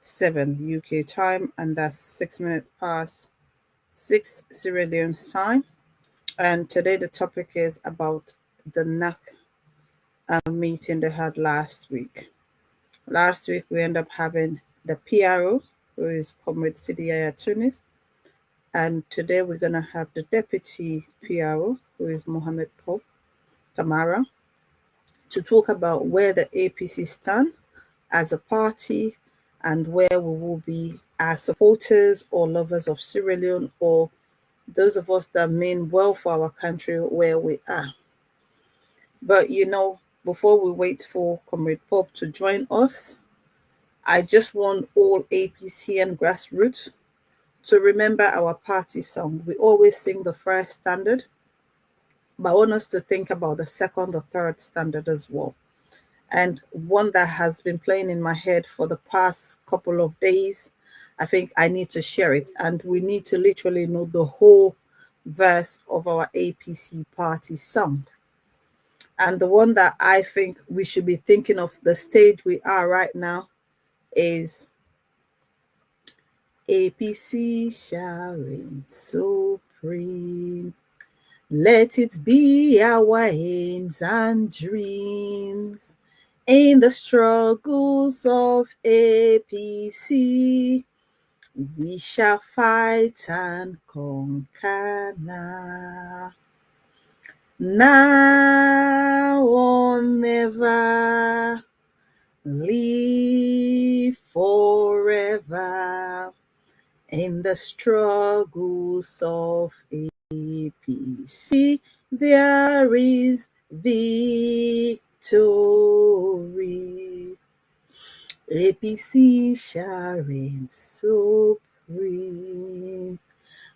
UK time, and that's 6 minutes past 6 Sierra Leone time. And today the topic is about the NAC meeting they had last week. Last week we ended up having the PRO, who is Comrade Sidiya Tunis, and today we're going to have the Deputy PRO, who is Mohammed Pope Kamara, to talk about where the APC stand as a party and where we will be as supporters or lovers of Sierra Leone, or those of us that mean well for our country where we are. But before we wait for Comrade Pope to join us, I just want all APC and grassroots to remember our party song. We always sing the first standard, but I want us to think about the second or third standard as well. And one that has been playing in my head for the past couple of days, I think I need to share it. And we need to literally know the whole verse of our APC party song. And the one that I think we should be thinking of, the stage we are right now, is APC shall reign supreme. Let it be our aims and dreams in the struggles of APC. We shall fight and conquer now. Now or never, live forever in the struggles of APC. There is victory. APC shall reign supreme.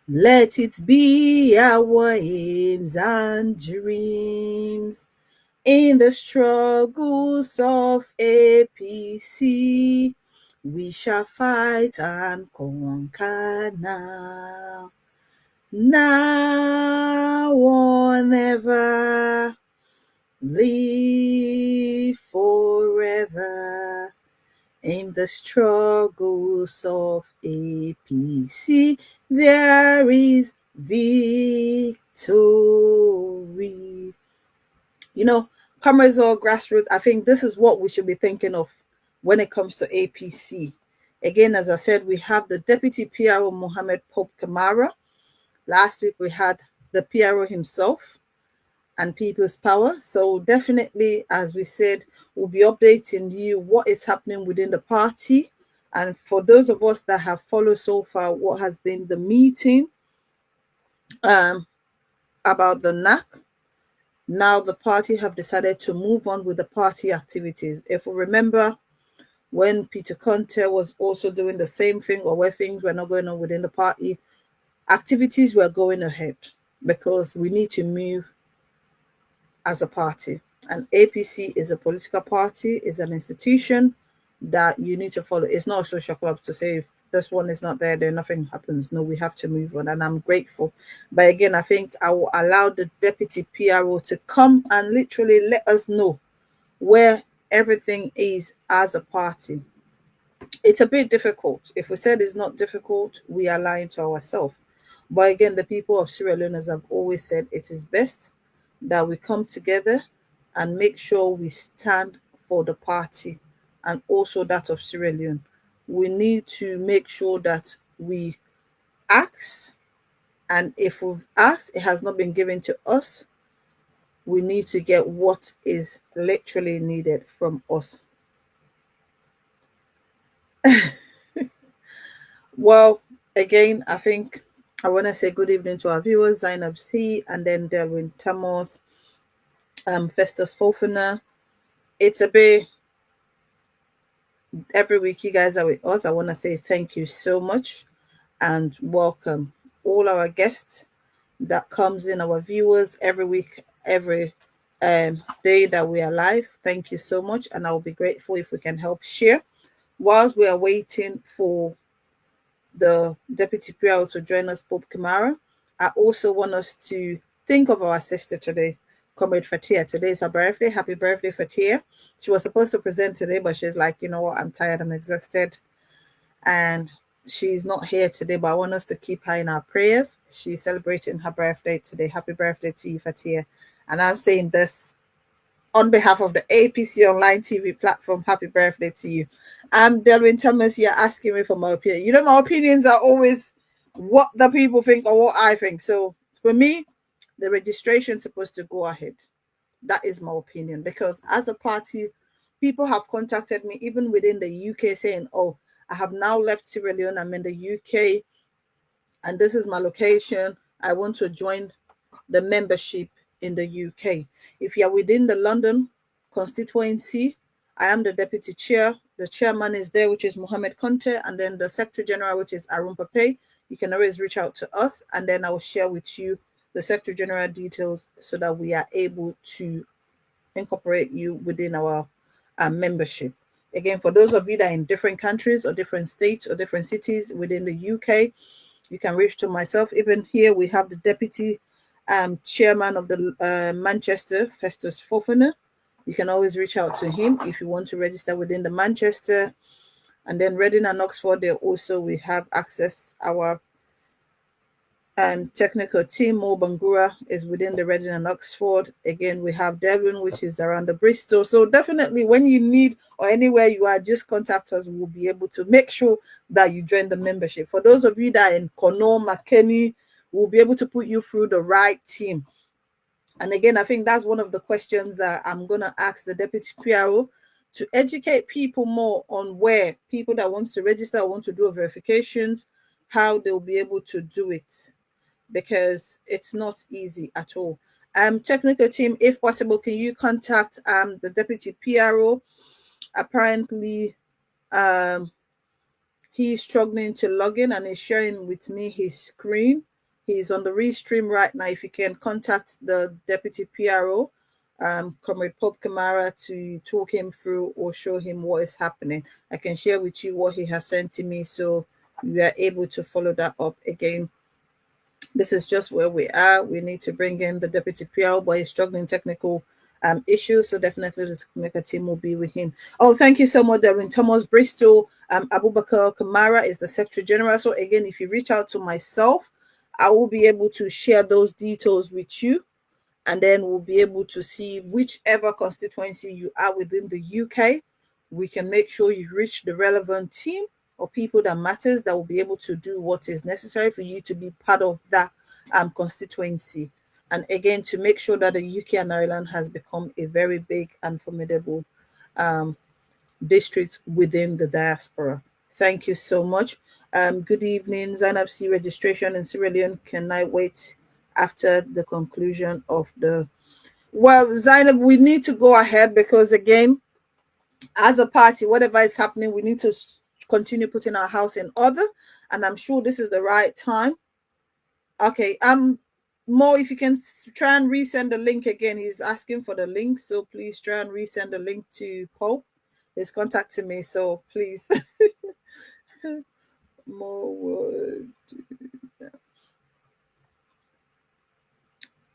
Let it be our aims and dreams in the struggles of APC. We shall fight and conquer now. Now or never, live forever in the struggles of APC. There is victory. Comrades or grassroots, I think this is what we should be thinking of when it comes to APC. Again, as I said, we have the Deputy PRO, Mohammed Pope Kamara. Last week we had the PRO himself and People's Power. So definitely, as we said, we'll be updating you what is happening within the party. And for those of us that have followed so far what has been the meeting about the NAC, now the party have decided to move on with the party activities. If we remember, when Peter Conte was also doing the same thing, or where things were not going on within the party, activities were going ahead because we need to move as a party. And APC is a political party, is an institution that you need to follow. It's not a social club to say if this one is not there, then nothing happens. No, we have to move on, and I'm grateful. But again, I think I will allow the Deputy PRO to come and literally let us know where everything is as a party. It's a bit difficult. If we said it's not difficult, we are lying to ourselves. But again, the people of Sierra Leone, as I've always said, it is best that we come together and make sure we stand for the party and also that of Sierra Leone. We need to make sure that we ask, and if we've asked, it has not been given to us, we need to get what is literally needed from us. Well, again, I think I want to say good evening to our viewers, Zainab C, and then Delwyn Tamos, Festus Fofana. It's a bit, every week you guys are with us. I want to say thank you so much and welcome all our guests that comes in, our viewers every week, every day that we are live. Thank you so much, and I'll be grateful if we can help share whilst we are waiting for the Deputy PRO to join us, Pope Kamara. I also want us to think of our sister today, Comrade Fatia. Today is her birthday. Happy birthday, Fatia. She was supposed to present today, but she's like, you know what, I'm tired, I'm exhausted. and she's not here today, but I want us to keep her in our prayers. She's celebrating her birthday today. Happy birthday to you, Fatia. And I'm saying this on behalf of the APC online TV platform. Happy birthday to you. Delwyn Thomas, you're asking me for my opinion. You know, my opinions are always what the people think or what I think. So for me, the registration's supposed to go ahead. That is my opinion, because as a party, people have contacted me even within the UK saying, oh, I have now left Sierra Leone, I'm in the UK, and this is my location. I want to join the membership in the UK. If you are within the London constituency, I am the deputy chair. The chairman is there, which is Mohammed Conte, and then the secretary general, which is Arun Pape. You can always reach out to us, and then I will share with you the secretary general details so that we are able to incorporate you within our membership. Again, for those of you that are in different countries or different states or different cities within the UK, you can reach to myself. Even here, we have the deputy chairman of the Manchester, Festus Fofana. You can always reach out to him if you want to register within the Manchester. And then Reading and Oxford, there also we have access. Our technical team, Mo Bangura, is within the Reading and Oxford. Again, we have Devon, which is around the Bristol. So definitely when you need or anywhere you are, just contact us. We'll be able to make sure that you join the membership. For those of you that are in Connaught, McKinney, we'll be able to put you through the right team. And again, I think that's one of the questions that I'm going to ask the Deputy PRO, to educate people more on where people that want to register or want to do verifications, how they'll be able to do it, because it's not easy at all. Technical team, if possible, can you contact the Deputy PRO? Apparently, he's struggling to log in and is sharing with me his screen. He's on the restream right now. If you can contact the Deputy PRO, Comrade Pope Kamara, to talk him through or show him what is happening. I can share with you what he has sent to me, so we are able to follow that up. Again, this is just where we are. We need to bring in the Deputy PRO, but he's struggling technical issues, so definitely the technical team will be with him. Oh, thank you so much, Darren Thomas Bristol. Abubakar Kamara is the Secretary General. So again, if you reach out to myself, I will be able to share those details with you, and then we'll be able to see whichever constituency you are within the UK. We can make sure you reach the relevant team or people that matters that will be able to do what is necessary for you to be part of that constituency. And again, to make sure that the UK and Ireland has become a very big and formidable district within the diaspora. Thank you so much. Good evening. Zainab C registration in Sierra Leone. Can I wait after the conclusion of the... Well, Zainab, we need to go ahead, because again, as a party, whatever is happening, we need to continue putting our house in order. And I'm sure this is the right time. Okay, Mo, if you can try and resend the link again. He's asking for the link, so please try and resend the link to Pope. He's contacting me, so please. Mo would.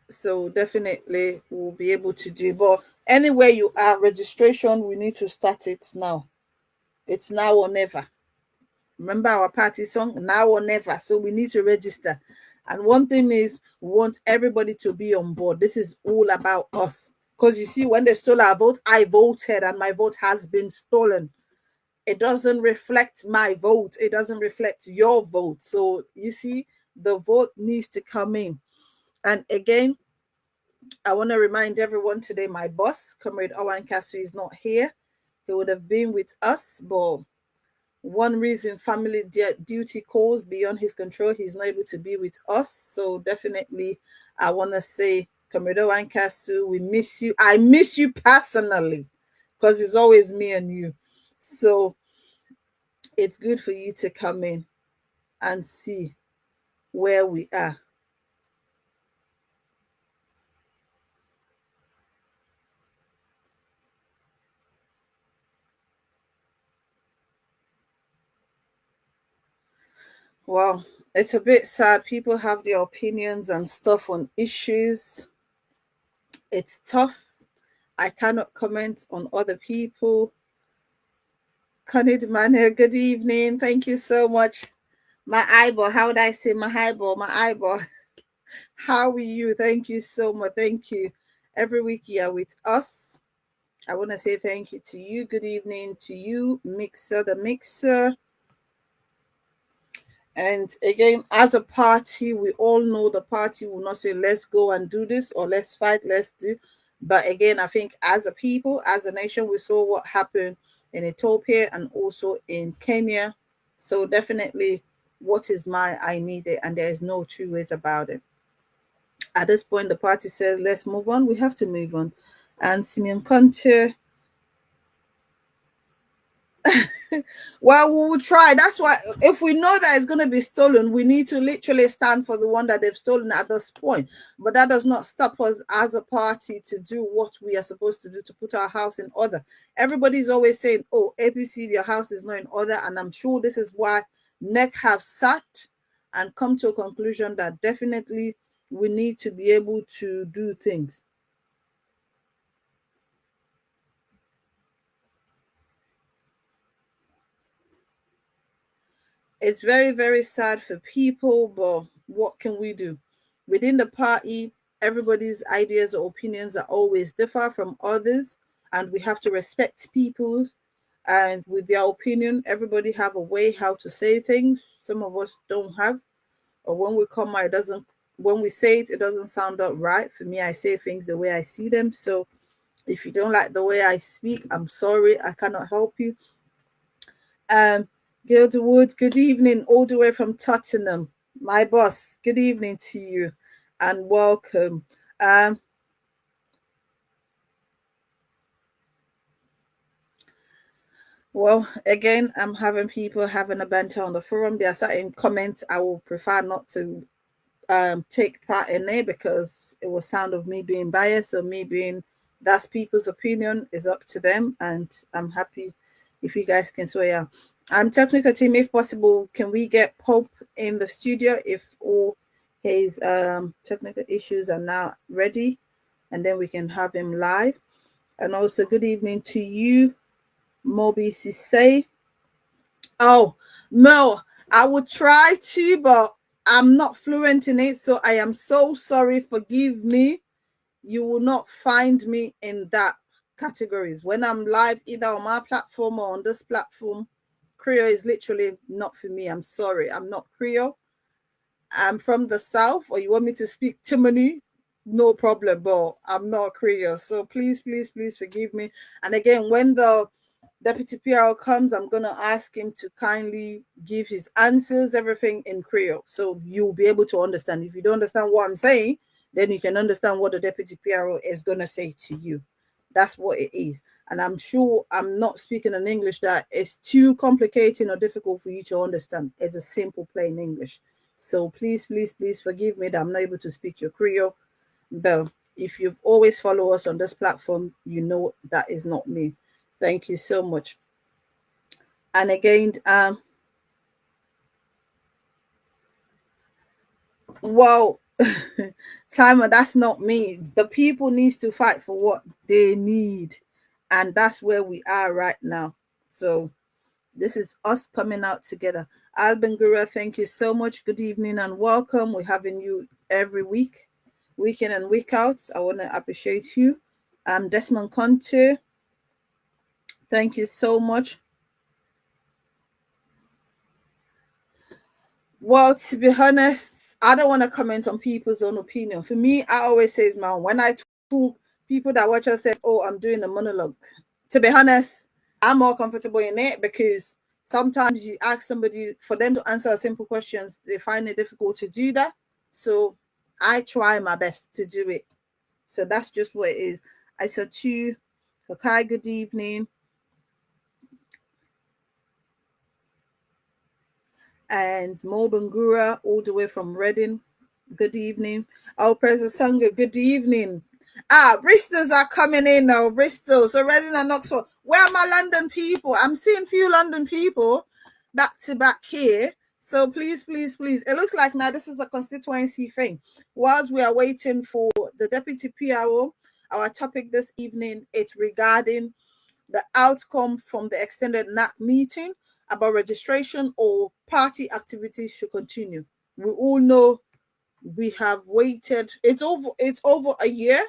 So definitely we'll be able to do. But anywhere you are, registration, we need to start it now. It's now or never. Remember our party song, now or never. So we need to register. And one thing is, we want everybody to be on board. This is all about us. Because you see, when they stole our vote, I voted and my vote has been stolen. It doesn't reflect my vote. It doesn't reflect your vote. So you see, the vote needs to come in. And again, I want to remind everyone today, my boss, Comrade Owen Kasu, is not here. He would have been with us, but one reason, family duty calls beyond his control, he's not able to be with us. So definitely, I want to say, Comrade Owen Kasu, we miss you. I miss you personally, because it's always me and you. So it's good for you to come in and see where we are. Well, it's a bit sad. People have their opinions and stuff on issues. It's tough. I cannot comment on other people. Connie Manuel, good evening. Thank you so much. My eyeball, how would I say my eyeball? My eyeball. How are you? Thank you so much. Thank you. Every week you are with us. I want to say thank you to you. Good evening to you, Mixer, the Mixer. And again, as a party, we all know the party will not say, let's go and do this or let's fight, let's do. But again, I think as a people, as a nation, we saw what happened in Ethiopia and also in Kenya. So definitely, what is mine, I need it. And there is no two ways about it. At this point, the party says, let's move on. We have to move on. And Simeon Conte, well, we will try. That's why, if we know that it's going to be stolen, we need to literally stand for the one that they've stolen at this point. But that does not stop us as a party to do what we are supposed to do to put our house in order. Everybody's always saying, oh, APC, your house is not in order. And I'm sure this is why NEC have sat and come to a conclusion that definitely we need to be able to do things. It's very, very sad for people, but what can we do? Within the party, everybody's ideas or opinions are always differ from others, and we have to respect people's. And with their opinion, everybody have a way how to say things. Some of us don't have, or when we come out, it doesn't. When we say it, it doesn't sound out right. For me, I say things the way I see them. So if you don't like the way I speak, I'm sorry, I cannot help you. Um, Gilda Woods, good evening, all the way from Tottenham. My boss, good evening to you and welcome. Um, well, again, I'm having people having a banter on the forum. There are certain comments I will prefer not to take part in there because it will sound of me being biased or me being that's people's opinion is up to them, and I'm happy if you guys can swear. Yeah. Technical team, if possible, can we get Pope in the studio if all his technical issues are now ready, and then we can have him live. And also, good evening to you, Moby Sise. Oh, Mo, I would try to, but I'm not fluent in it, so I am so sorry. Forgive me. You will not find me in that categories. When I'm live, either on my platform or on this platform, Creole is literally not for me. I'm sorry. I'm not Creole. I'm from the South, or you want me to speak Timony? No problem, but I'm not Creole. So please, please, please forgive me. And again, when the Deputy PRO comes, I'm going to ask him to kindly give his answers, everything in Creole. So you'll be able to understand. If you don't understand what I'm saying, then you can understand what the Deputy PRO is going to say to you. That's what it is. And I'm sure I'm not speaking in English that is too complicated or difficult for you to understand. It's a simple, plain English. So please, please, please forgive me that I'm not able to speak your Creole. But if you've always followed us on this platform, you know that is not me. Thank you so much. And again, well, Simon, that's not me. The people needs to fight for what they need, and that's where we are right now. So this is us coming out together. Alban Gura, thank you so much. Good evening and welcome. We're having you every week, week in and week out. I want to appreciate you. Desmond Conte, thank you so much. Well, to be honest, I don't want to comment on people's own opinion. For me, I always say, man, when I talk, people that watch us says, "Oh, I'm doing a monologue." To be honest, I'm more comfortable in it because sometimes you ask somebody for them to answer simple questions, they find it difficult to do that. So I try my best to do it. So that's just what it is. I said to you, okay, good evening. And Mo Bangura, all the way from Reading. Good evening. Oh, President Sanga, good evening. Bristol's are coming in now, Bristol. So Reading and Oxford. Where are my London people? I'm seeing few London people back to back here. So please, please, please. It looks like now this is a constituency thing. Whilst we are waiting for the Deputy PRO, our topic this evening, it's regarding the outcome from the extended NAC meeting about registration or party activities should continue. We all know we have waited. It's over a year,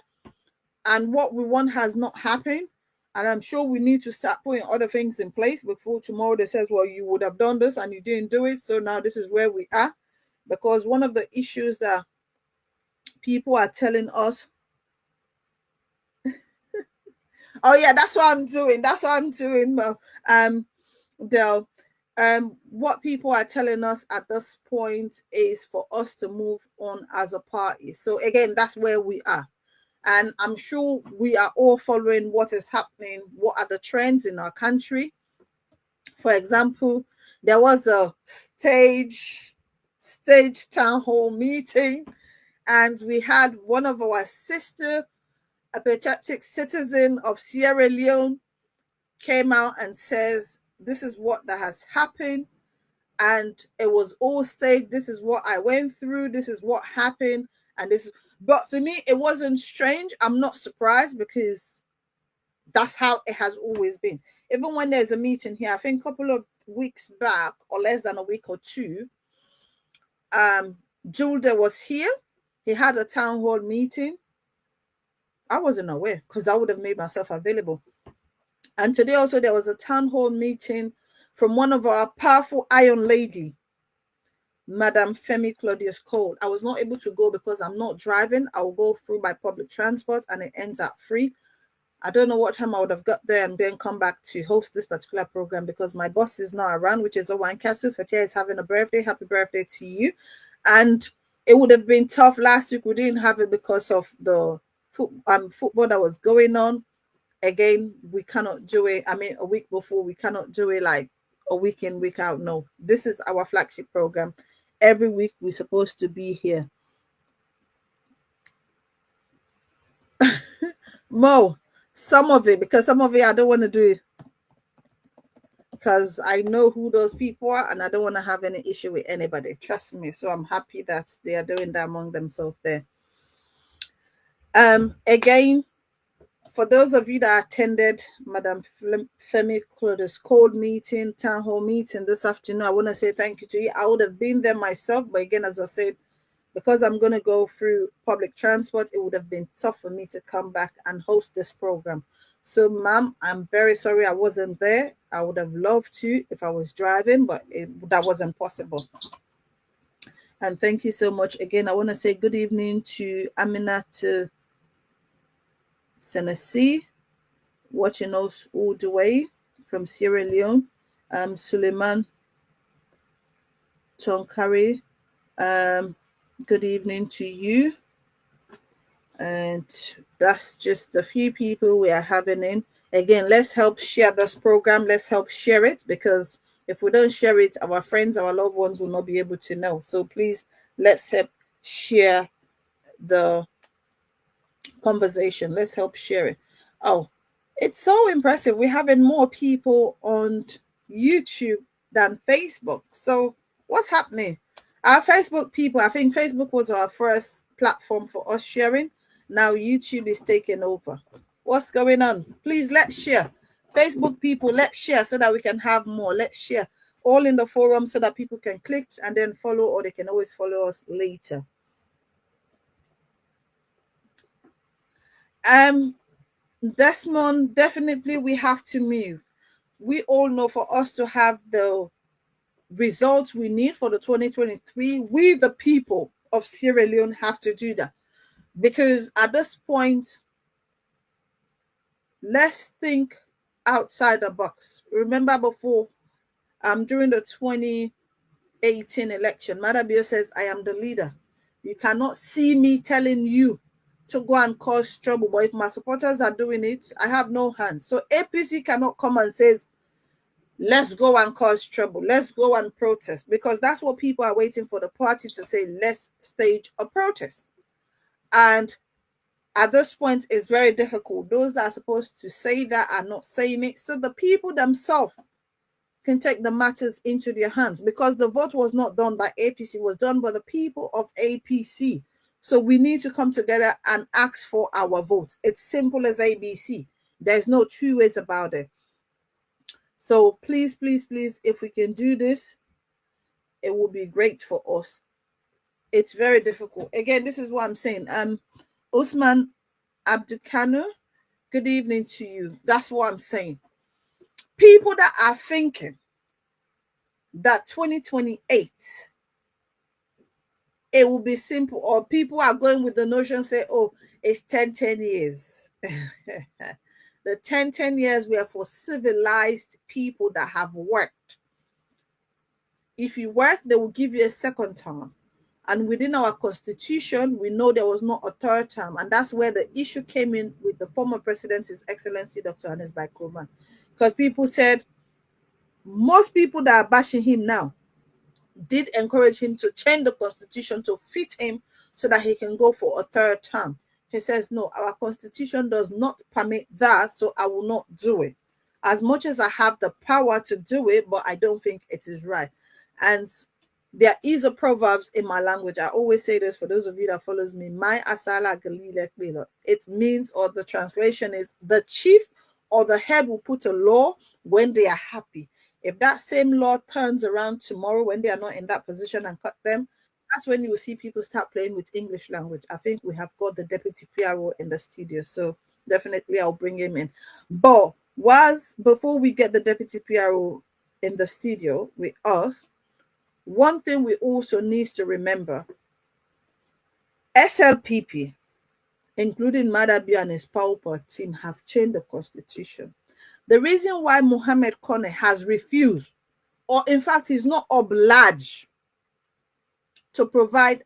and what we want has not happened. And I'm sure we need to start putting other things in place before tomorrow they says, well, you would have done this and you didn't do it. So now this is where we are. Because one of the issues that people are telling us, oh yeah, that's what I'm doing. That's what I'm doing. Del, what people are telling us at this point is for us to move on as a party. So again, that's where we are. And I'm sure we are all following what is happening. What are the trends in our country? For example, there was a stage town hall meeting, and we had one of our sister, a patriotic citizen of Sierra Leone, came out and says, this is what that has happened. And it was all staged. This is what I went through. This is what happened. And this, but for me, it wasn't strange. I'm not surprised because that's how it has always been. Even when there's a meeting here, I think a couple of weeks back or less than a week or two, Julde was here. He had a town hall meeting. I wasn't aware because I would have made myself available. And today also there was a town hall meeting from one of our powerful iron lady, Madam Femi Claudius Cole. I was not able to go because I'm not driving. I will go through by public transport and it ends at free. I don't know what time I would have got there and then come back to host this particular program because my boss is not around, which is Owan Castle. Fatia is having a birthday. Happy birthday to you. And it would have been tough last week. We didn't have it because of the football that was going on. Again, we cannot do it. I mean, a week before, we cannot do it like a week in, week out. No, this is our flagship program. Every week we're supposed to be here. Mo, some of it, because some of it I don't want to do it because I know who those people are and I don't want to have any issue with anybody. Trust me. So I'm happy that they are doing that among themselves there. Again, for those of you that attended Madam Femi Claudius Cole meeting, town hall meeting this afternoon, I want to say thank you to you. I would have been there myself, but again, as I said, because I'm going to go through public transport, it would have been tough for me to come back and host this program. So, ma'am, I'm very sorry I wasn't there. I would have loved to if I was driving, but that wasn't possible. And thank you so much. Again, I want to say good evening to Aminata Senesi, watching us all the way from Sierra Leone. Suleiman Tonkari, good evening to you. And that's just a few people we are having in. Again, let's help share this program. Let's help share it because if we don't share it, our friends, our loved ones will not be able to know. So please, let's help share the conversation. Let's help share it. Oh, it's so impressive. We're having more people on YouTube than Facebook. So what's happening? Our Facebook people, I think Facebook was our first platform for us sharing. Now YouTube is taking over. What's going on? Please, let's share. Facebook people, let's share so that we can have more. Let's share all in the forum so that people can click and then follow, or they can always follow us later. Desmond, definitely we have to move. We all know for us to have the results we need for the 2023, we the people of Sierra Leone have to do that. Because at this point, let's think outside the box. Remember before, during the 2018 election, Madabio says, I am the leader. You cannot see me telling you to go and cause trouble. But if my supporters are doing it, I have no hands. So APC cannot come and say, let's go and cause trouble. Let's go and protest. Because that's what people are waiting for the party to say, let's stage a protest. And at this point, it's very difficult. Those that are supposed to say that are not saying it. So the people themselves can take the matters into their hands because the vote was not done by APC, it was done by the people of APC. So we need to come together and ask for our vote. It's simple as ABC. There's no two ways about it. So please, please, please, if we can do this, it will be great for us. It's very difficult. Again, this is what I'm saying. Usman Abdukanu, good evening to you. That's what I'm saying. People that are thinking that 2028 it will be simple, or people are going with the notion, say, oh, it's 10 years. The 10 years were for civilized people that have worked. If you work, they will give you a second term. And within our constitution, we know there was not a third term. And that's where the issue came in with the former president, His Excellency Dr. Hannes Baikoma. Because people said, most people that are bashing him now did encourage him to change the constitution to fit him so that he can go for a third term. He says, no, our constitution does not permit that, so I will not do it. As much as I have the power to do it, but I don't think it is right. And there is a proverbs in my language. I always say this for those of you that follows me. My asala galile. It means, or the translation is, the chief or the head will put a law when they are happy. If that same law turns around tomorrow when they are not in that position and cut them, that's when you will see people start playing with English language. I think we have got the deputy PRO in the studio, so definitely I'll bring him in. But before we get the deputy PRO in the studio with us, one thing we also need to remember, SLPP, including Madabi and his power team, have changed the constitution. The reason why Mohammed Kone has refused, or in fact is not obliged, to provide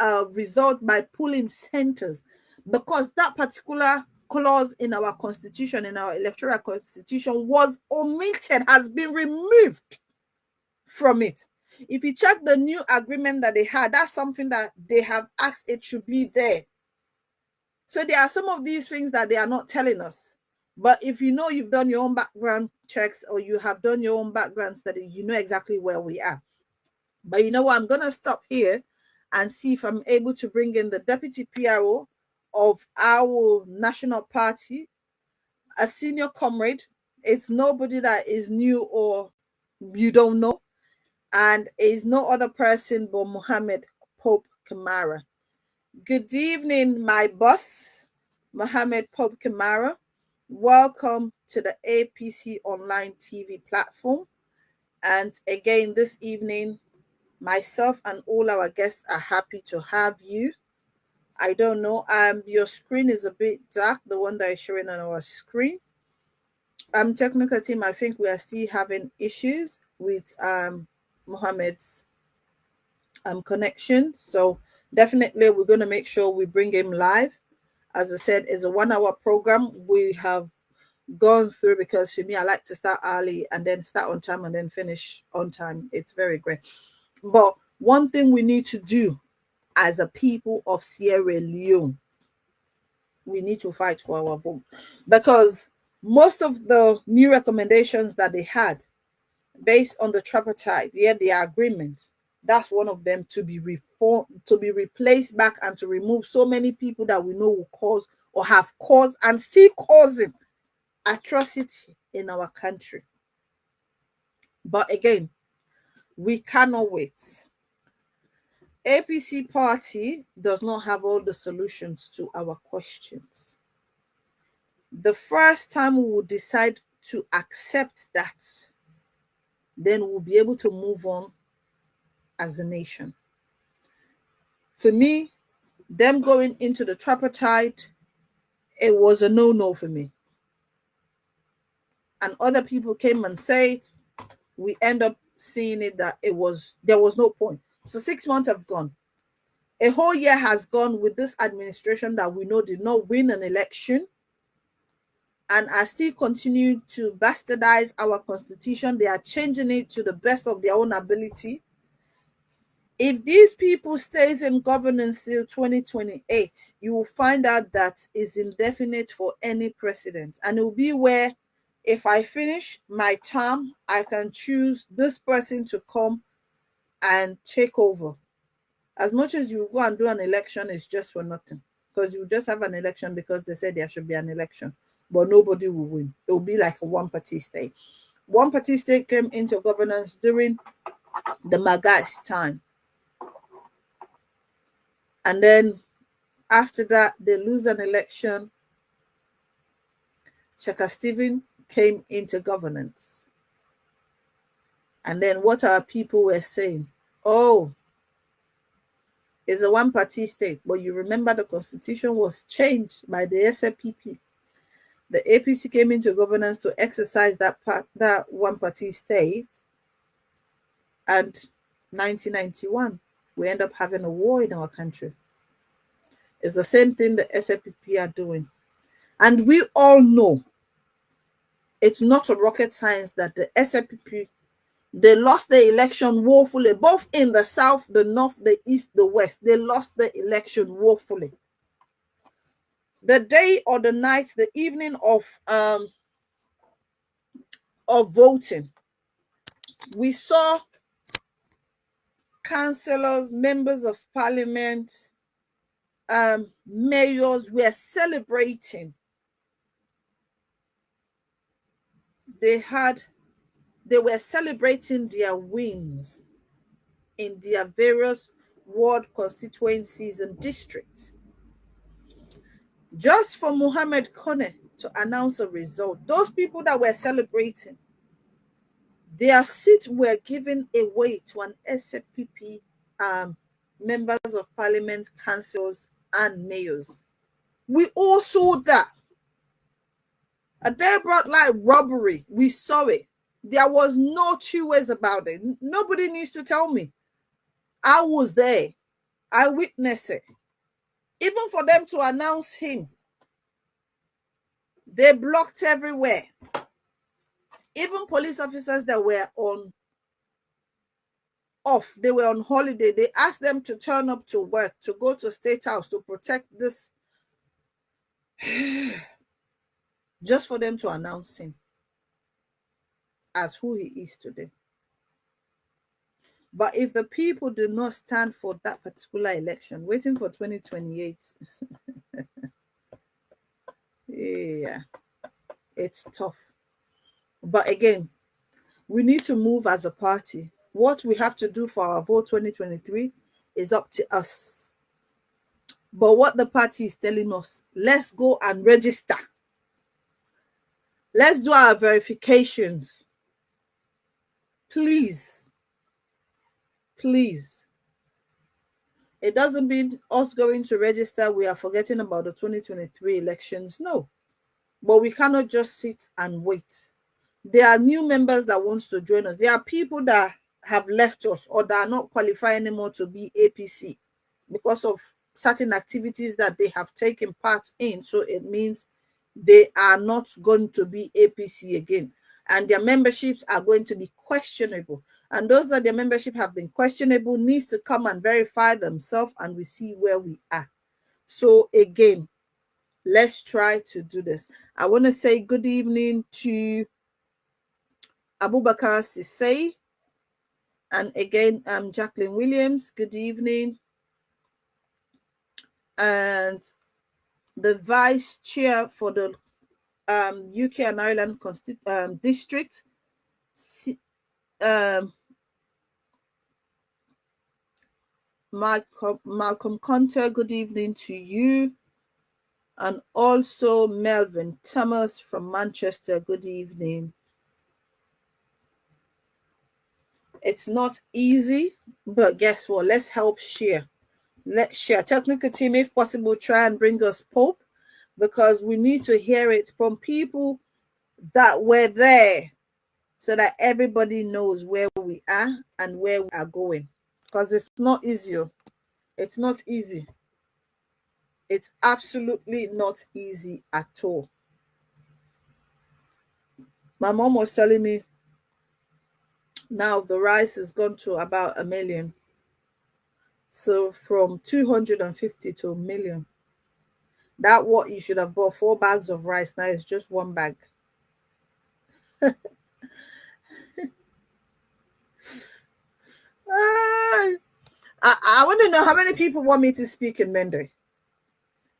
a result by pulling centers, because that particular clause in our constitution, in our electoral constitution, was omitted, has been removed from it. If you check the new agreement that they had, that's something that they have asked it should be there. So there are some of these things that they are not telling us. But if you know you've done your own background checks, or you have done your own background study, you know exactly where we are. But you know what? I'm going to stop here and see if I'm able to bring in the deputy PRO of our national party, a senior comrade. It's nobody that is new or you don't know, and is no other person but Mohammed Pope Kamara. Good evening, my boss, Mohammed Pope Kamara. Welcome to the APC online TV platform. And again, this evening, myself and all our guests are happy to have you. I don't know, your screen is a bit dark, the one that is showing on our screen. Technical team, I think we are still having issues with Mohammed's connection. So definitely we're going to make sure we bring him live. As I said, it's a 1 hour program we have gone through, because for me, I like to start early and then start on time and then finish on time. It's very great. But one thing we need to do as a people of Sierra Leone, we need to fight for our vote, because most of the new recommendations that they had based on the tripartite, the agreement, that's one of them, to be reformed, to be replaced back, and to remove so many people that we know will cause or have caused and still causing atrocity in our country. But again, we cannot wait. APC party does not have all the solutions to our questions. The first time we will decide to accept that, then we'll be able to move on as a nation. For me, them going into the tripartite, it was a no-no for me. And other people came and said, we end up seeing it that there was no point. So 6 months have gone. A whole year has gone with this administration that we know did not win an election and are still continuing to bastardize our constitution. They are changing it to the best of their own ability. If these people stays in governance till 2028, you will find out that is indefinite for any president. And it will be where, if I finish my term, I can choose this person to come and take over. As much as you go and do an election, it's just for nothing. Because you just have an election because they said there should be an election. But nobody will win. It will be like a one-party state. One party state came into governance during the Magai's time. And then after that, they lose an election. Chaka Stephen came into governance. And then what our people were saying, oh, it's a one-party state. But you remember the constitution was changed by the SFPP. The APC came into governance to exercise that one-party state. And 1991, we end up having a war in our country. It's the same thing the SFPP are doing. And we all know it's not a rocket science that the SFPP, they lost the election woefully, both in the south, the north, the east, the west. They lost the election woefully. The day or the night, the evening of voting, we saw councillors, members of parliament, mayors were celebrating. They were celebrating their wins in their various ward constituencies and districts. Just for Mohammed Kone to announce a result, those people that were celebrating, their seats were given away to an SFPP members of parliament, councils, and mayors. We all saw that. And they brought like robbery. We saw it. There was no two ways about it. Nobody needs to tell me. I was there. I witnessed it. Even for them to announce him, they blocked everywhere. Even police officers that were they were on holiday, they asked them to turn up to work, to go to State House to protect this, just for them to announce him as who he is today. But if the people do not stand for that particular election, waiting for 2028, yeah, it's tough. But again, we need to move as a party. What we have to do for our vote 2023 is up to us. But what the party is telling us, let's go and register. Let's do our verifications. Please. Please. It doesn't mean us going to register, we are forgetting about the 2023 elections. No. But we cannot just sit and wait. There are new members that want to join us. There are people that have left us or that are not qualified anymore to be APC because of certain activities that they have taken part in. So it means they are not going to be APC again. And their memberships are going to be questionable. And those that their membership have been questionable needs to come and verify themselves, and we see where we are. So again, let's try to do this. I want to say good evening to Abubakar Sisei. And again, Jacqueline Williams, good evening. And the vice chair for the UK and Ireland district, Malcolm Conter, good evening to you. And also Melvin Thomas from Manchester, good evening. It's not easy, but guess what? Let's help share. Let's share. Technical team, if possible, try and bring us Pope, because we need to hear it from people that were there so that everybody knows where we are and where we are going. Because it's not easy. It's not easy. It's absolutely not easy at all. My mom was telling me now the rice has gone to about 1 million. So from 250 to 1 million. That what you should have bought 4 bags of rice, now it's just 1 bag. I want to know how many people want me to speak in Mende.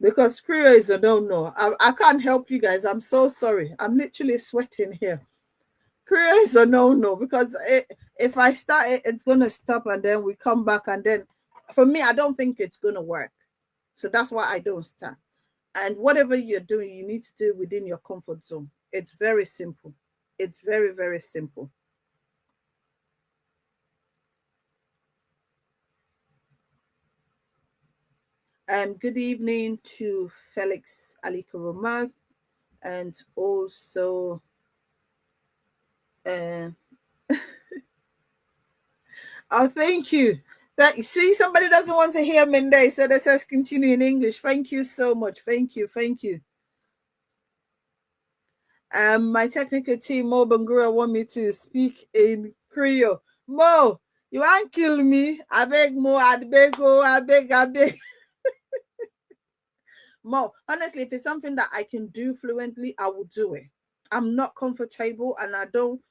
Because Creole is a no-no. I can't help you guys. I'm so sorry. I'm literally sweating here. Korea is a no, because if I start it, it's gonna stop, and then we come back, and then for me, I don't think it's gonna work. So that's why I don't start. And whatever you're doing, you need to do within your comfort zone. It's very simple. It's very, very simple. Good evening to Felix Alikoroma, and also uh, oh, thank you. That you see, somebody doesn't want to hear Mende, so that says continue in English. Thank you so much. Thank you, thank you. My technical team, Mo Bangura, want me to speak in Creole. Mo, you won't kill me. I beg Mo, I beg, oh, I beg. Mo, honestly, if it's something that I can do fluently, I will do it. I'm not comfortable, and I don't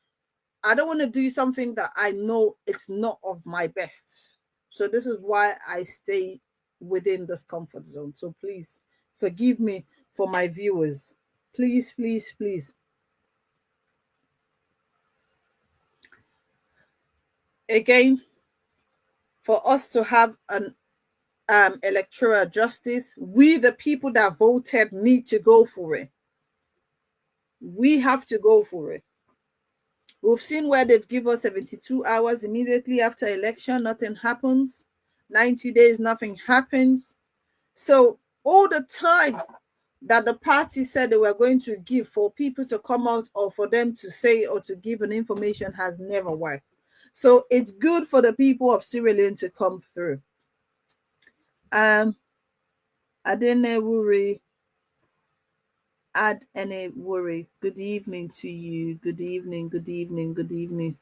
want to do something that I know it's not of my best. So this is why I stay within this comfort zone. So please forgive me for my viewers. Please, please, please. Again, for us to have an electoral justice, we the people that voted need to go for it. We have to go for it. We've seen where they've given us 72 hours immediately after election, nothing happens. 90 days, nothing happens. So all the time that the party said they were going to give for people to come out or for them to say or to give an information has never worked. So it's good for the people of Sierra Leone to come through. Adene Wuri, Adene Wuri, good evening to you. Good evening, good evening, good evening.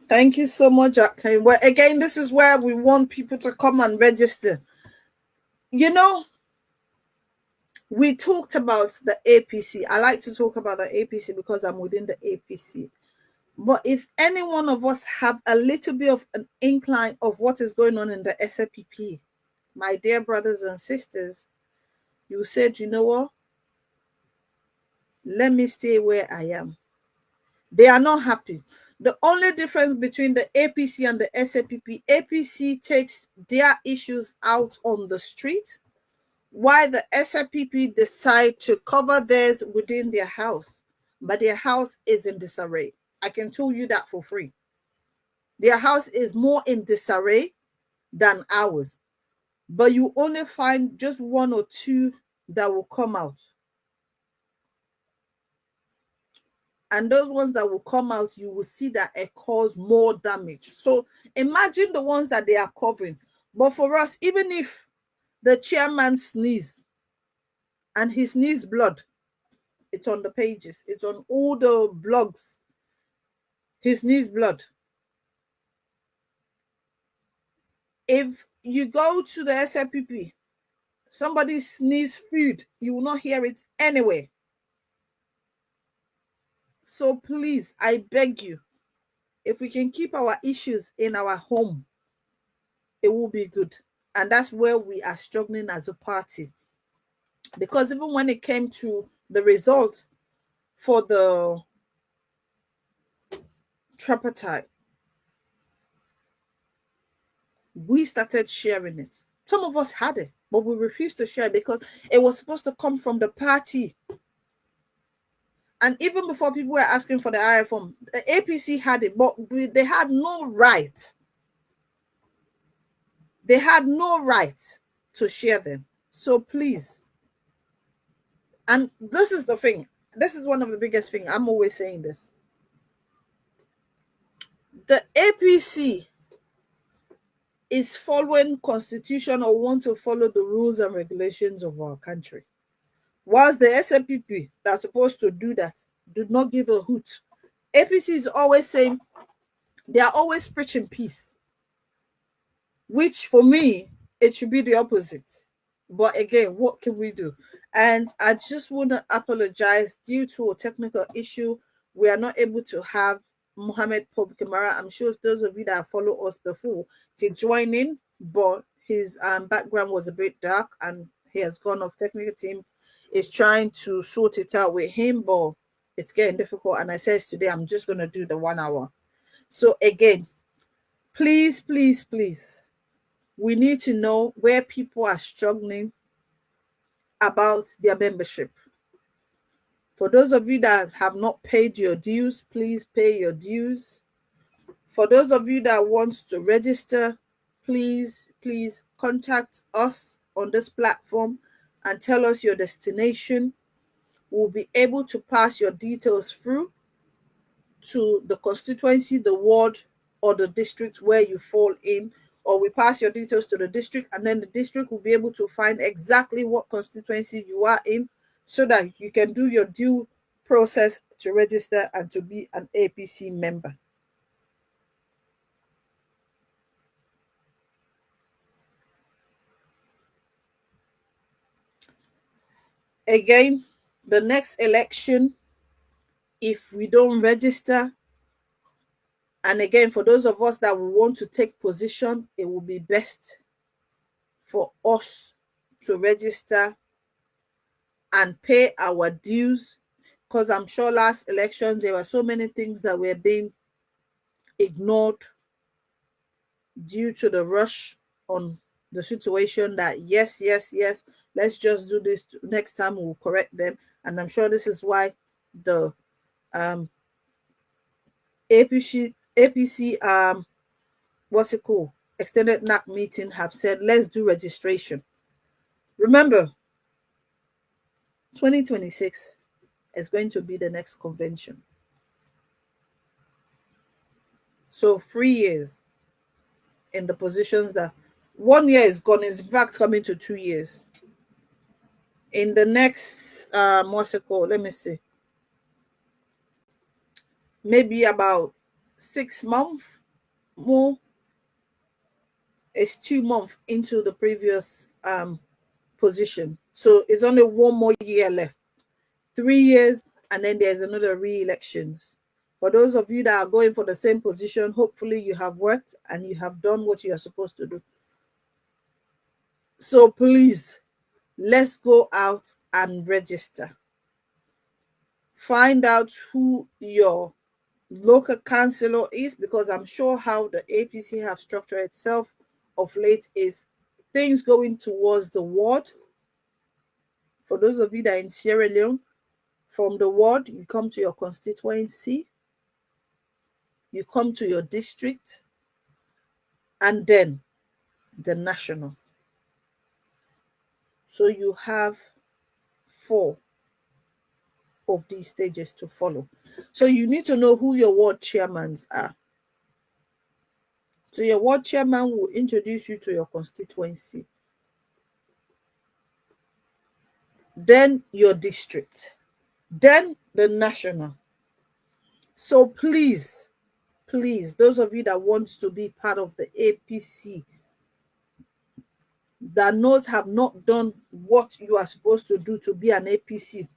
Thank you so much, Jacqueline. Well, again, this is where we want people to come and register. You know, we talked about the APC. I like to talk about the APC because I'm within the APC. But if any one of us have a little bit of an incline of what is going on in the SLPP, my dear brothers and sisters, you said, you know what? Let me stay where I am. They are not happy. The only difference between the APC and the SLPP, APC takes their issues out on the street, while the SLPP decide to cover theirs within their house. But their house is in disarray. I can tell you that for free. Their house is more in disarray than ours. But you only find just one or two that will come out. And those ones that will come out, you will see that it cause more damage. So imagine the ones that they are covering. But for us, even if the chairman sneeze and he sneeze blood, it's on the pages, it's on all the blogs, he sneeze blood. If you go to the SLPP, somebody sneeze food, you will not hear it anywhere. So please, I beg you, if we can keep our issues in our home, it will be good. And that's where we are struggling as a party. Because even when it came to the result for the tripartite, we started sharing it. Some of us had it, but we refused to share it because it was supposed to come from the party. And even before people were asking for the IFM, the APC had it, but they had no right. They had no right to share them. So please, and this is the thing. This is one of the biggest things. I'm always saying this. The APC is following constitution or want to follow the rules and regulations of our country. Whilst the SLPP that's supposed to do that do not give a hoot. APC is always saying they are always preaching peace, which for me, it should be the opposite. But again, what can we do? And I just want to apologize due to a technical issue. We are not able to have Mohammed Pob Kamara. I'm sure those of you that follow us before can join in, but his background was a bit dark, and he has gone off. Technical team is trying to sort it out with him, but it's getting difficult. And I says today I'm just going to do the 1 hour. So again, please, please, please, we need to know where people are struggling about their membership. For those of you that have not paid your dues, please pay your dues. For those of you that want to register, please, please contact us on this platform and tell us your destination. We'll be able to pass your details through to the constituency, the ward, or the district where you fall in, or we pass your details to the district, and then the district will be able to find exactly what constituency you are in so that you can do your due process to register and to be an APC member. Again, the next election, if we don't register, and again, for those of us that want to take position, it will be best for us to register and pay our dues, because I'm sure last elections there were so many things that were being ignored due to the rush on the situation that yes, let's just do this, next time we'll correct them. And I'm sure this is why the APC what's it called, extended NAC meeting have said let's do registration. Remember, 2026 is going to be the next convention. So 3 years in the positions that 1 year is gone, is in fact coming to 2 years. In the next what's it called? Let me see. Maybe about 6 months more. It's 2 months into the previous position. So it's only 1 more year left. 3 years, and then there's another re-elections. For those of you that are going for the same position, hopefully you have worked and you have done what you are supposed to do. So please, let's go out and register. Find out who your local councillor is, because I'm sure how the APC have structured itself of late is things going towards the ward. For those of you that are in Sierra Leone, from the ward, you come to your constituency, you come to your district, and then the national. So you have 4 of these stages to follow. So you need to know who your ward chairmans are. So your ward chairman will introduce you to your constituency, then your district, then the national. So please, please, those of you that want to be part of the APC, that knows have not done what you are supposed to do to be an APC,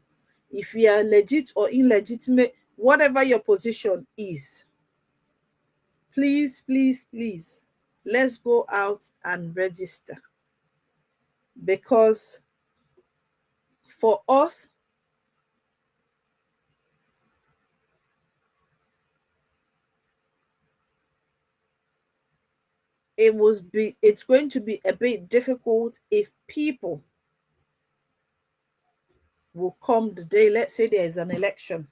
if you are legit or illegitimate, whatever your position is, please, please, please, let's go out and register. Because for us, it's going to be a bit difficult if people will come the day, let's say there is an election,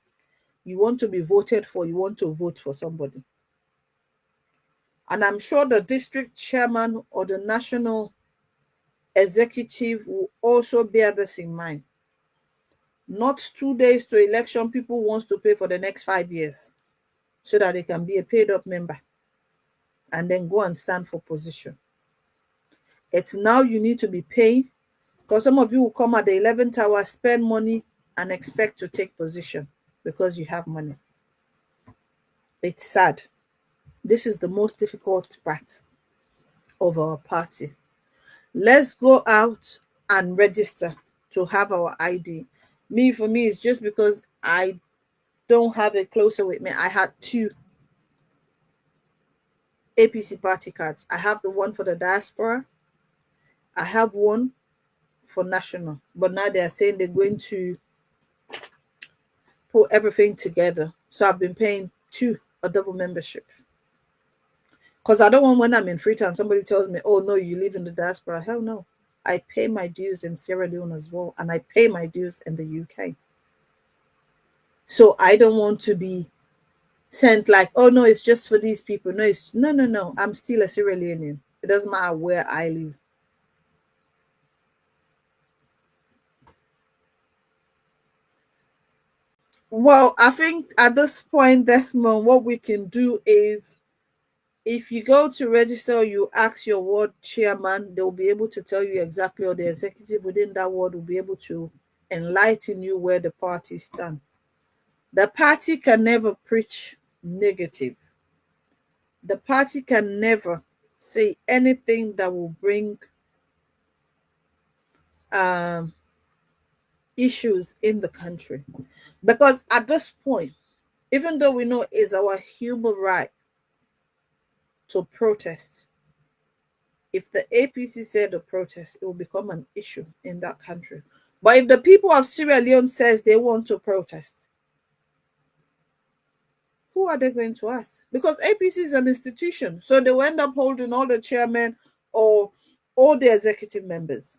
you want to be voted for, you want to vote for somebody. And I'm sure the district chairman or the national executive will also bear this in mind. Not 2 days to election, people wants to pay for the next 5 years so that they can be a paid up member and then go and stand for position. It's now you need to be paid, because some of you will come at the 11th hour, spend money, and expect to take position because you have money. It's sad. This is the most difficult part of our party. Let's go out and register to have our ID. For me, it's just because I don't have it closer with me. I had 2 APC party cards. I have the one for the diaspora, I have one for national, but now they are saying they're going to put everything together. So I've been paying two, a double membership. Because I don't want when I'm in Freetown, somebody tells me, oh no, you live in the diaspora. Hell no. I pay my dues in Sierra Leone as well, and I pay my dues in the UK. So I don't want to be sent like, oh no, it's just for these people. No, it's no. I'm still a Sierra Leonean. It doesn't matter where I live. Well, I think at this point, Desmond, what we can do is if you go to register, you ask your ward chairman, they'll be able to tell you exactly, or the executive within that ward will be able to enlighten you where the party stand. The party can never preach negative. The party can never say anything that will bring um, issues in the country. Because at this point, even though we know it's our human right to protest, if the APC said to protest, it will become an issue in that country. But if the people of Sierra Leone says they want to protest, who are they going to ask? Because APC is an institution, so they will end up holding all the chairmen or all the executive members.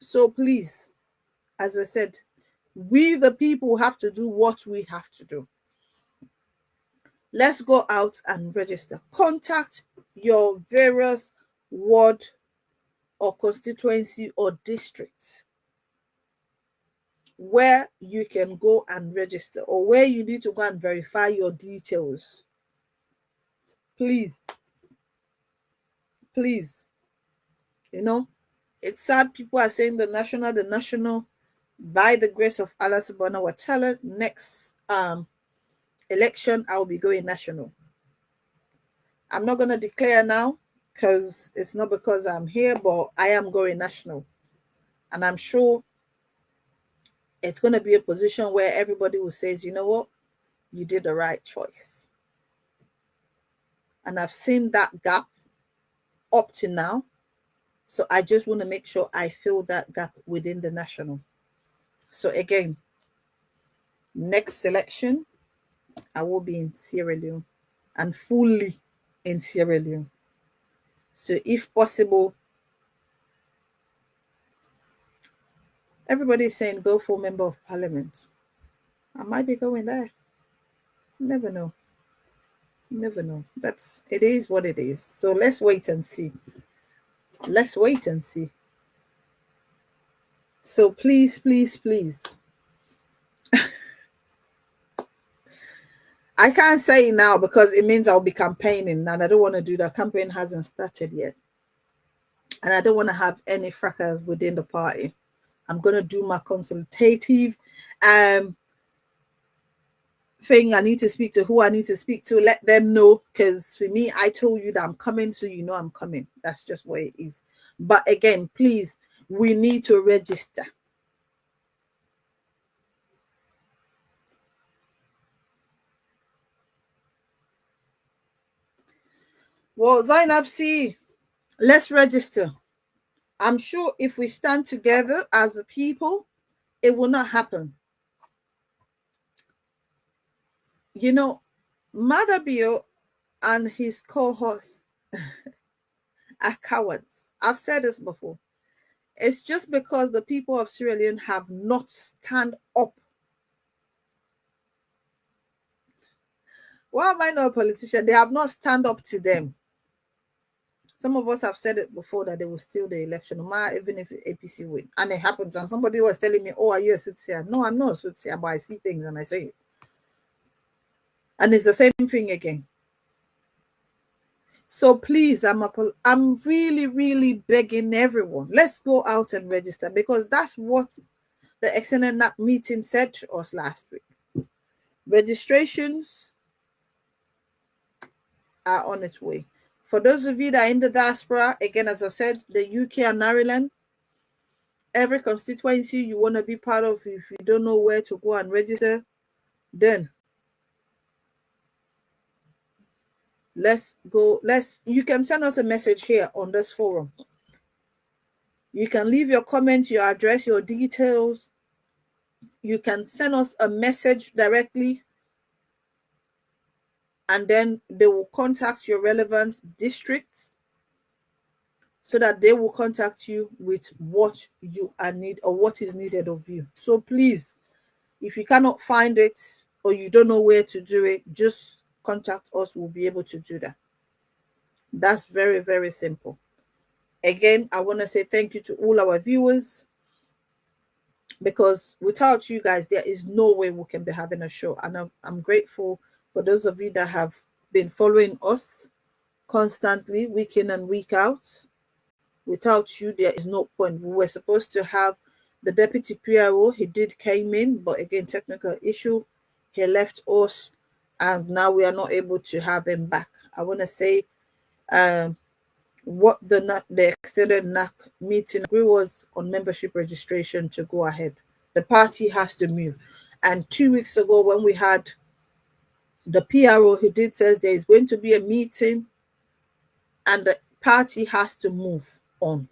So please, as I said, we the people have to do what we have to do. Let's go out and register. Contact your various ward or constituency or districts where you can go and register or where you need to go and verify your details. Please, please, you know, it's sad people are saying the national, by the grace of Allah subhanahu wa ta'ala, next election I'll be going national. I'm not going to declare now because it's not because I'm here, but I am going national. And I'm sure it's going to be a position where everybody will say, you know what, you did the right choice. And I've seen that gap up to now. So I just want to make sure I fill that gap within the national. So again, next selection, I will be in Sierra Leone and fully in Sierra Leone. So if possible, everybody is saying go for member of parliament. I might be going there. Never know. Never know. That's it is what it is. So let's wait and see. Let's wait and see. So please, please, please. I can't say now because it means I'll be campaigning and I don't want to do that. Campaign hasn't started yet. And I don't want to have any fracas within the party. I'm going to do my consultative thing. I need to speak to who I need to speak to, let them know. Because for me, I told you that I'm coming, so you know I'm coming. That's just what it is. But again, please, we need to register. Well, Zainab, see, let's register. I'm sure if we stand together as a people, it will not happen. You know, Madabio and his cohorts are cowards. I've said this before. It's just because the people of Sierra Leone have not stand up. Why am I not a politician? They have not stand up to them. Some of us have said it before that they will steal the election, no matter even if APC win. And it happens. And somebody was telling me, oh, are you a soothsayer? No, I'm not a soothsayer, but I see things and I say it. And it's the same thing again. So please, I'm really, really begging everyone. Let's go out and register because that's what the excellent NAC meeting said to us last week. Registrations are on its way. For those of you that are in the diaspora, again, as I said, the UK and Ireland, every constituency you want to be part of, if you don't know where to go and register, then let's go. You can send us a message here on this forum. You can leave your comment, your address, your details. You can send us a message directly, and then they will contact your relevant districts so that they will contact you with what you are need or what is needed of you. So please, if you cannot find it or you don't know where to do it, just contact us. We'll be able to do that. That's very, very simple. Again, I want to say thank you to all our viewers, because without you guys, there is no way we can be having a show. And I'm grateful for those of you that have been following us constantly, week in and week out. Without you, there is no point. We were supposed to have the deputy PRO. He did came in, but again, technical issue. He left us, and now we are not able to have him back. I want to say what the extended NAC meeting agree was on membership registration to go ahead. The party has to move. And 2 weeks ago, when we had the PRO, he did says there is going to be a meeting and the party has to move on.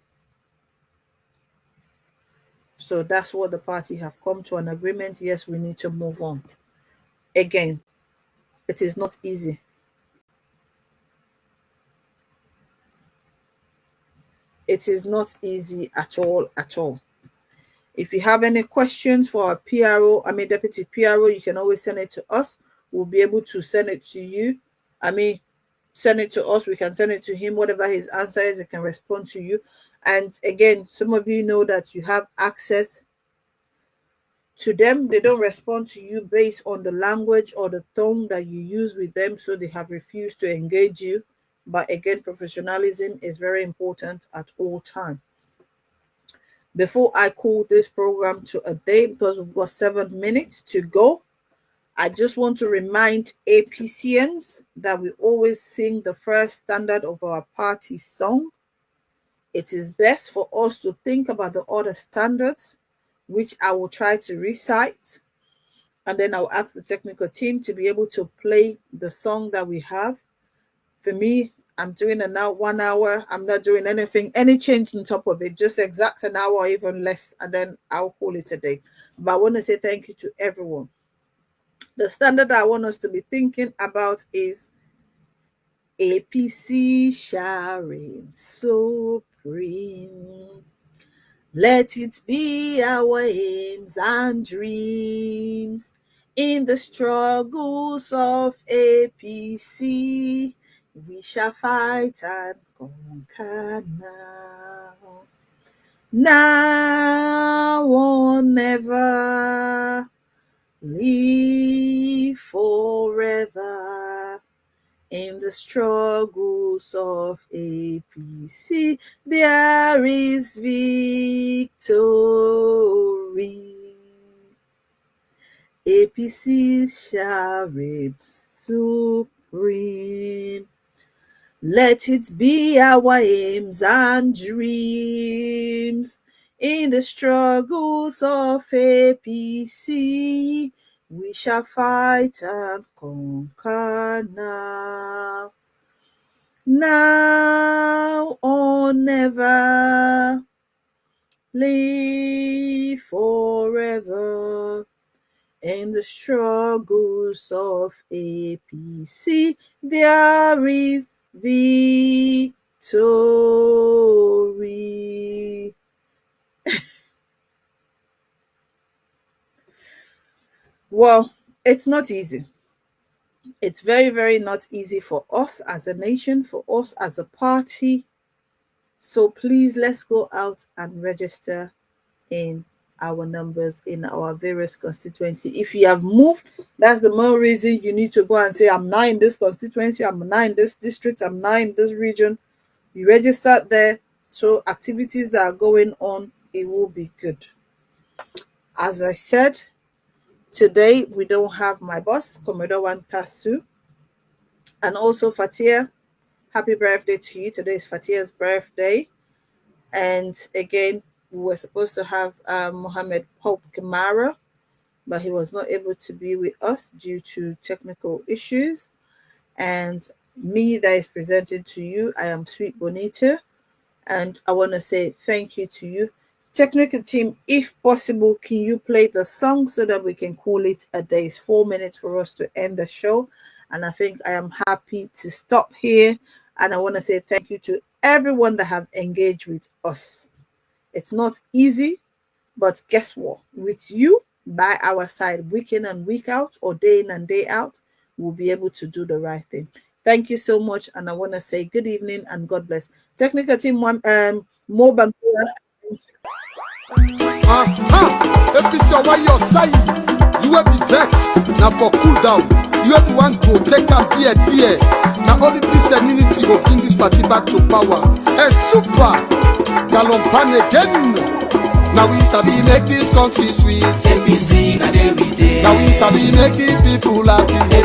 So that's what the party have come to an agreement. Yes, we need to move on. Again, it is not easy. It is not easy at all, at all. If you have any questions for our deputy PRO, you can always send it to us. We'll be able to send it to you. Send it to us. We can send it to him. Whatever his answer is, he can respond to you. And again, some of you know that you have access to them. They don't respond to you based on the language or the tone that you use with them, so they have refused to engage you. But again, professionalism is very important at all times. Before I call this program to a day, because we've got 7 minutes to go, I just want to remind APCNs that we always sing the first standard of our party song. It is best for us to think about the other standards, which I will try to recite, and then I'll ask the technical team to be able to play the song that we have. For me, I'm doing it now 1 hour. I'm not doing any change on top of it, just exact an hour or even less, and then I'll call it a day. But I want to say thank you to everyone. The standard I want us to be thinking about is APC shall reign supreme. Let it be our aims and dreams in the struggles of APC. We shall fight and conquer now or never. Live forever in the struggles of APC. There is victory. APC shall reign supreme. Let it be our aims and dreams in the struggles of APC. We shall fight and conquer now or never. Live forever in the struggles of APC. There is victory. Well, it's not easy. It's very, very not easy for us as a nation, for us as a party. So please, let's go out and register in our numbers in our various constituency. If you have moved, that's the more reason you need to go and say, I'm now in this constituency, I'm now in this district, I'm now in this region. You register there, so activities that are going on, it will be good. As I said, today we don't have my boss, Commodore Wan Kasu, and also Fatia. Happy birthday to you. Today is Fatia's birthday. And again, we were supposed to have Mohammed Pope Kamara, but he was not able to be with us due to technical issues. And Me that is presenting to you, I am Sweet Bonita, and I want to say thank you to you. Technical team, if possible, can you play the song so that we can call it a day? It's 4 minutes for us to end the show. And I think I am happy to stop here. And I want to say thank you to everyone that have engaged with us. It's not easy, but guess what? With you by our side, week in and week out, or day in and day out, we'll be able to do the right thing. Thank you so much, and I want to say good evening and God bless. Technical team, Mo Bangura. If this your way your side, you will be vexed. Now for cool down, you have one go take and be a dear. Now only peace and unity will bring this party back to power. A super galompan again. Now we sabi make this country sweet. APC na every day. Now we sabi make the people happy.